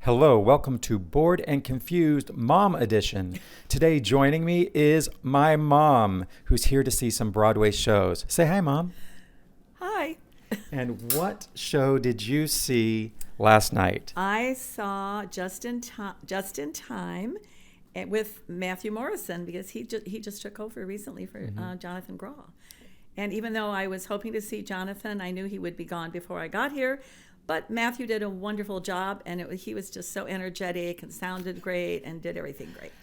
Hello, welcome to Bored and Confused Mom Edition. Today joining me is my mom, who's here to see some Broadway shows. Say hi, Mom. Hi. And what show did you see last night? I saw Just in Time with Matthew Morrison because he just took over recently for Jonathan Groff. And even though I was hoping to see Jonathan, I knew he would be gone before I got here. But Matthew did a wonderful job, and he was just so energetic and sounded great and did everything great.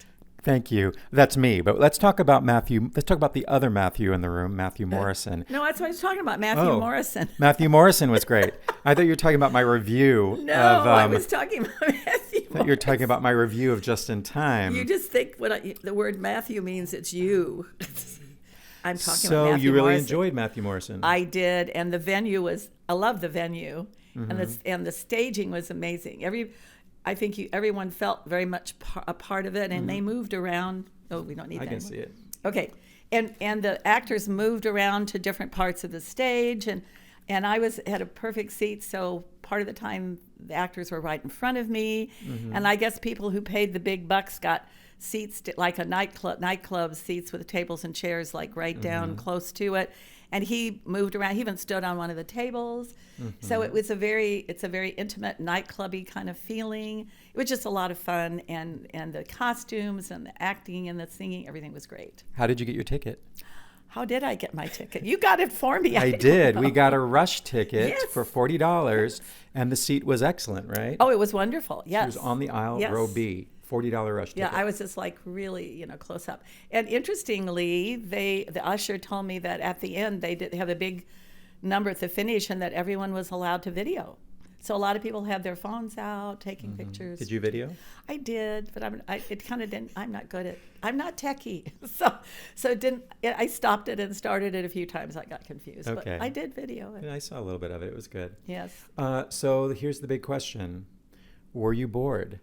Thank you. That's me. But let's talk about Matthew. Let's talk about the other Matthew in the room, Matthew Morrison. No, that's what I was talking about, Matthew Morrison. Matthew Morrison was great. I thought you were talking about my review. No, I was talking about Matthew Morrison. I thought you were talking about my review of Just in Time. You just think the word Matthew means it's you. I'm talking about Matthew So you really Morrison. enjoyed Matthew Morrison. I did, and the venue I love the venue. And the staging was amazing. Everyone felt very much a part of it, and they moved around. Oh, we don't need that. I can see it. Okay, and the actors moved around to different parts of the stage, and I had a perfect seat. So part of the time the actors were right in front of me, and I guess people who paid the big bucks got seats like a nightclub seats with tables and chairs like right down close to it. And he moved around. He even stood on one of the tables. So it's a very intimate nightclubby kind of feeling. It was just a lot of fun, and the costumes and the acting and the singing, everything was great. How did you get your ticket? How did I get my ticket? You got it for me. I did. We got a rush ticket Yes. for $40, and the seat was excellent, right? Oh, it was wonderful. Yes. She was on the aisle, Yes. row B. $40 rush ticket. Yeah, I was just like really, close up. And interestingly, the usher told me that at the end they did have a big number at the finish, and that everyone was allowed to video. So a lot of people had their phones out taking pictures. Did you video? I did, but I'm not good at. I'm not techie, so it didn't. I stopped it and started it a few times. I got confused, Okay. but I did video it. I saw a little bit of it. It was good. Yes. So here's the big question: were you bored?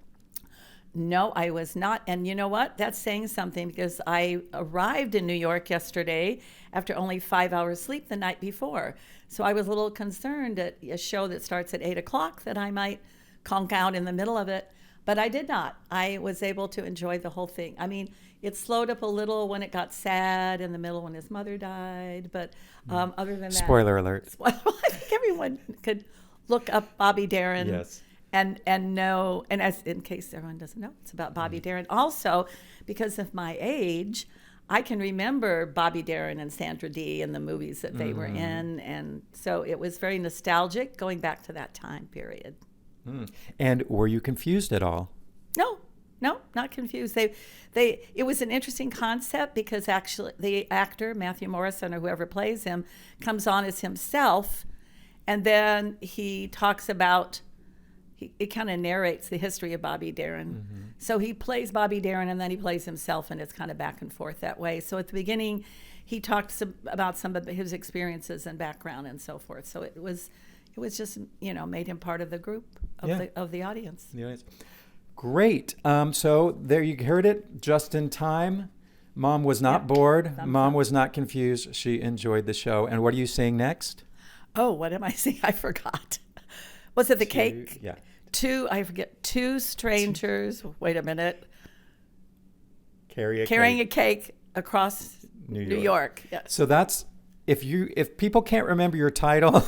No, I was not. And you know what? That's saying something, because I arrived in New York yesterday after only 5 hours sleep the night before. So I was a little concerned at a show that starts at 8 o'clock that I might conk out in the middle of it. But I did not. I was able to enjoy the whole thing. I mean, it slowed up a little when it got sad in the middle when his mother died. But other than that. Spoiler alert. I think everyone could look up Bobby Darin. Yes. And know, and as in case everyone doesn't know, it's about Bobby Darin. Also, because of my age, I can remember Bobby Darin and Sandra Dee and the movies that they were in, and so it was very nostalgic going back to that time period. And were you confused at all? No, not confused. It was an interesting concept, because actually the actor Matthew Morrison, or whoever plays him, comes on as himself, and then he talks about. It kind of narrates the history of Bobby Darin. So he plays Bobby Darin, and then he plays himself, and it's kind of back and forth that way. So at the beginning, he talked about some of his experiences and background and so forth. So it was just, made him part of the group of the audience. Yes. Great. So there you heard it, Just in Time. Mom was not bored. Mom was not confused. She enjoyed the show. And what are you seeing next? Oh, what am I seeing? I forgot. Was it the cake? Yeah. Two strangers. Wait a minute. Carrying a cake across New York. Yes. So that's if people can't remember your title,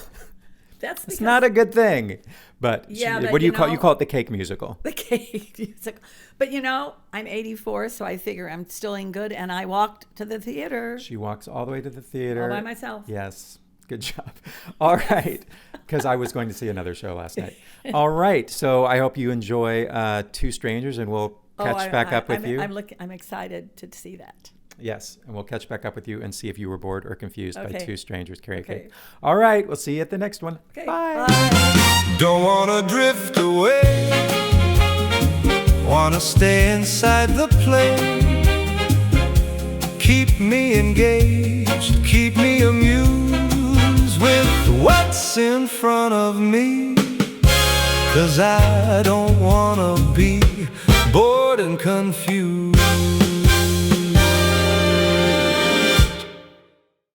It's not a good thing. But but what do you call it? You call it the Cake Musical. The cake musical. But I'm 84, so I figure I'm still in good, and I walked to the theater. She walks all the way to the theater. All by myself. Yes. Good job. All right. Because I was going to see another show last night. All right. So I hope you enjoy Two Strangers, and we'll catch back up with you. I'm excited to see that. Yes. And we'll catch back up with you and see if you were bored or confused by Two Strangers Carry a Okay. Cake. All right. We'll see you at the next one. Okay. Bye. Bye. Don't wanna drift away, wanna stay inside the play. Keep me engaged, keep me amused with what's in front of me. 'Cause I don't wanna be bored and confused.